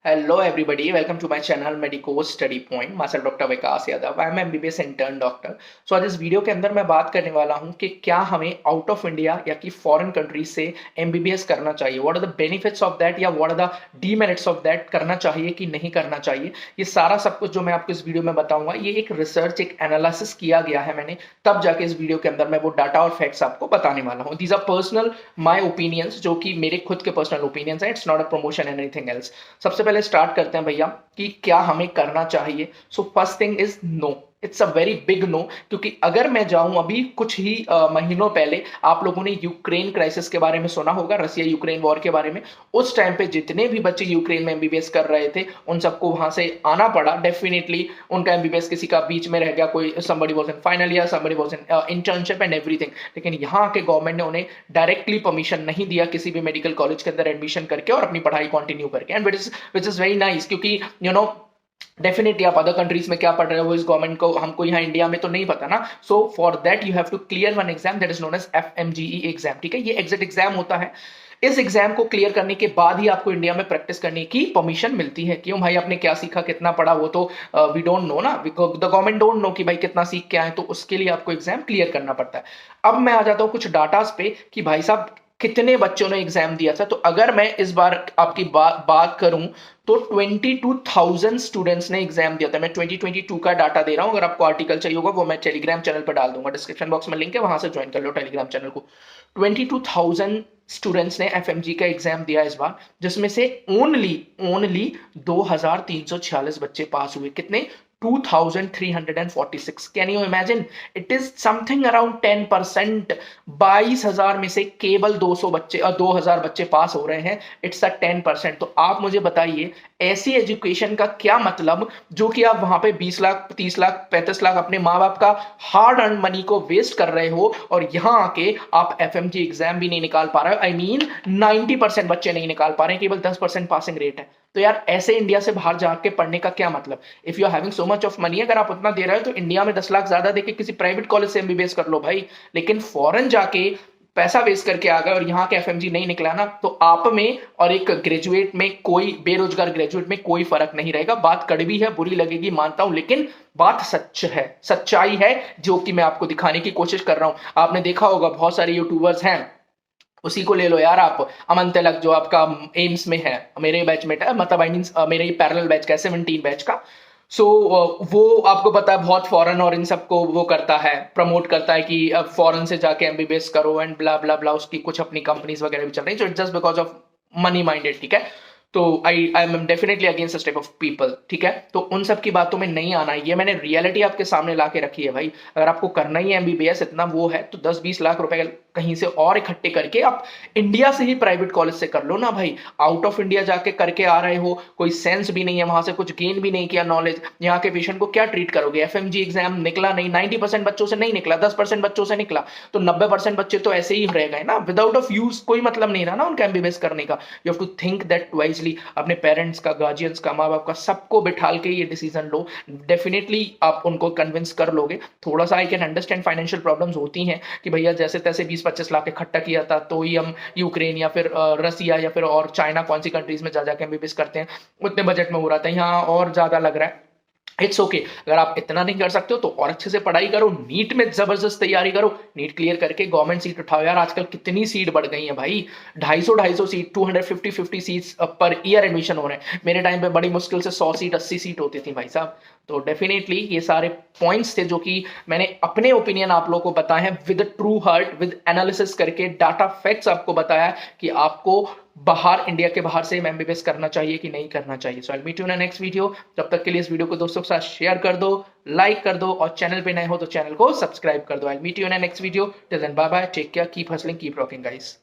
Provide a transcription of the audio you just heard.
Hello everybody, welcome to my channel Medico Study Point. Myself doctor Vikas Yadav, I am MBBS intern doctor. So आज इस video के अंदर मैं बात करने वाला हूं कि क्या हमें आउट ऑफ इंडिया या कि फॉरेन कंट्री से एमबीबीएस करना चाहिए, what are the benefits of that या what are the demerits of that, करना चाहिए कि नहीं करना चाहिए। ये सारा सब कुछ जो मैं आपको इस वीडियो में बताऊंगा, ये एक रिसर्च, एक एनालिसिस किया गया है मैंने, तब जाके इस वीडियो के अंदर मैं वो डाटा और फैक्ट्स आपको बताने वाला हूँ। These are personal my opinions, जो कि मेरे खुद के पर्सनल ओपिनियंस है, it's not a promotion anything else. सबसे पहले स्टार्ट करते हैं भैया कि क्या हमें करना चाहिए। So first thing is no, it's a very big no. क्योंकि अगर मैं जाऊं, अभी कुछ ही महीनों पहले आप लोगों ने यूक्रेन क्राइसिस के बारे में सुना होगा, रसिया यूक्रेन वॉर के बारे में। उस टाइम पे जितने भी बच्चे यूक्रेन में एमबीबीएस कर रहे थे, उन सबको वहां से आना पड़ा। डेफिनेटली उनका एमबीबीएस किसी का बीच में रह गया, कोई somebody was in final year, somebody was in internship and everything. लेकिन यहाँ के गवर्नमेंट ने उन्हें डायरेक्टली परमिशन नहीं दिया किसी भी मेडिकल कॉलेज के अंदर एडमिशन करके और अपनी पढ़ाई कंटिन्यू करके, and which is very nice. क्योंकि डेफिनेटली आप अदर कंट्रीज में क्या पढ़ रहे हो, इस गवर्नमेंट को, हमको यहाँ इंडिया में तो नहीं पता ना। So for that you have to clear one exam that is known as FMGE exam. ठीक है, ये एग्जिट एग्जाम होता है। इस एग्जाम को क्लियर करने के बाद ही आपको इंडिया में प्रैक्टिस करने की परमिशन मिलती है। क्यों भाई, आपने क्या सीखा, कितना पढ़ा, वो तो वी डोंट नो ना, द गवर्नमेंट डोंट नो कि भाई कितना सीख के आए, तो उसके लिए आपको एग्जाम क्लियर करना पड़ता है। अब मैं आ जाता हूँ कुछ डाटास पे कि भाई साहब कितने बच्चों ने एग्जाम दिया था। तो अगर मैं इस बार आपकी बात करूं तो 22,000 स्टूडेंट्स ने एग्जाम दिया था। मैं 2022 का डाटा दे रहा हूं। अगर आपको आर्टिकल चाहिए होगा वो मैं टेलीग्राम चैनल पर डाल दूंगा, डिस्क्रिप्शन बॉक्स में लिंक है, वहां से ज्वाइन कर लो टेलीग्राम चैनल को। 22,000 स्टूडेंट्स ने एफएमजी का एग्जाम दिया इस बार, जिसमें से ओनली ओनली 2,346 बच्चे पास हुए। कितने? 2,346। Can you imagine? It is something around 10%। 22,000 में से केवल 200 बच्चे और 2,000 बच्चे पास हो रहे हैं। It's a 10%। तो आप मुझे बताइए, ऐसी एजुकेशन का क्या मतलब, जो कि आप वहां पे 20 लाख, 30 लाख, 35 लाख अपने माँ बाप का हार्ड अर्न मनी को वेस्ट कर रहे हो, और यहां आके आप एफएमजी एग्जाम भी नहीं निकाल पा रहे हो। आई मीन 90% बच्चे नहीं निकाल पा रहे हैं, केवल 10% पासिंग रेट है। तो यार ऐसे इंडिया से बाहर जाके पढ़ने का क्या मतलब? If you are having so much of money, अगर आप उतना दे रहे हो तो इंडिया में 10 लाख ज्यादा देके किसी प्राइवेट कॉलेज से एमबीबीएस कर लो भाई। लेकिन फॉरेन जाके पैसा वेस्ट करके आ गए और यहाँ के एफएमजी नहीं निकला ना, तो आप में और एक ग्रेजुएट में, कोई बेरोजगार ग्रेजुएट में कोई फर्क नहीं रहेगा। बात कड़वी है, बुरी लगेगी, मानता हूं, लेकिन बात सच है, सच्चाई है, जो कि मैं आपको दिखाने की कोशिश कर रहा हूं। आपने देखा होगा बहुत सारे यूट्यूबर्स हैं, उसी को ले लो यार आप, अमन तिलक जो आपका एम्स में है, मेरे बैचमेट है, मतलब आई मीन मेरे पैरेलल बैच का, 17 बैच का। सो वो आपको पता है बहुत फॉरेन और इन सबको वो करता है, प्रमोट करता है कि अब फॉरेन से जाके एमबीबीएस करो एंड ब्ला ब्ला ब्ला। उसकी कुछ अपनी कंपनीज वगैरह भी चल रही है, it's just because of money minded. ठीक है, तो I am definitely against this type of people. ठीक है, तो उन सब की बातों में नहीं आना है। ये मैंने रियलिटी आपके सामने ला के रखी है भाई। अगर आपको करना ही है एमबीबीएस, इतना वो है, तो 10-20 लाख रुपए कहीं से और इकट्ठे करके आप इंडिया से ही प्राइवेट कॉलेज से कर लो ना भाई। आउट ऑफ इंडिया जाके करके आ रहे हो, कोई सेंस भी नहीं है, वहां से कुछ गेन भी नहीं किया नॉलेज। यहाँ के पेशेंट को क्या ट्रीट करोगे? एफएमजी एग्जाम निकला नहीं, 90% बच्चों से नहीं निकला, 10% बच्चों से निकला, तो 90% बच्चे तो ऐसे ही रह गए ना, विदाउट ऑफ यूज। कोई मतलब नहीं रहा ना उनका एमबीबीएस करने का। You have to think that wisely. अपने पेरेंट्स का, गार्जियंस का, माँ बाप का, सबको बिठाल के ये डिसीजन लो। डेफिनेटली आप उनको कन्विंस कर लोगे। थोड़ा सा I can understand, financial problems होती हैं कि भैया जैसे तैसे 20-25 लाख इकट्ठा किया था, तो ही हम यूक्रेन या फिर रसिया या फिर और चाइना, कौन सी कंट्रीज में जा जाके एमबीबीएस करते हैं, उतने बजट में हो रहा था, यहाँ और ज्यादा लग रहा है। इट्स ओके अगर आप इतना नहीं कर सकते हो तो और अच्छे से पढ़ाई करो, नीट में जबरदस्त तैयारी करो, नीट क्लियर करके गवर्नमेंट सीट उठाओ। यार आजकल कितनी सीट बढ़ गई है भाई, 250 seat, 250 seats per year admission हो रहे हैं। मेरे टाइम पे बड़ी मुश्किल से 100 सीट, 80 सीट होती थी भाई साहब। तो डेफिनेटली ये सारे पॉइंट्स थे जो कि मैंने अपने ओपिनियन आप लोगों को बताए हैं, with true heart, with analysis करके, डाटा फैक्ट्स आपको बताया कि आपको बाहर, इंडिया के बाहर से एमबीबीएस करना चाहिए कि नहीं करना चाहिए। So I meet you in next video. तब तक के लिए इस वीडियो को दोस्तों के साथ शेयर कर दो, लाइक कर दो, और चैनल पे नए हो तो चैनल को सब्सक्राइब कर दो। I meet you in next video. Till then bye bye, take care, keep hustling, keep rocking guys.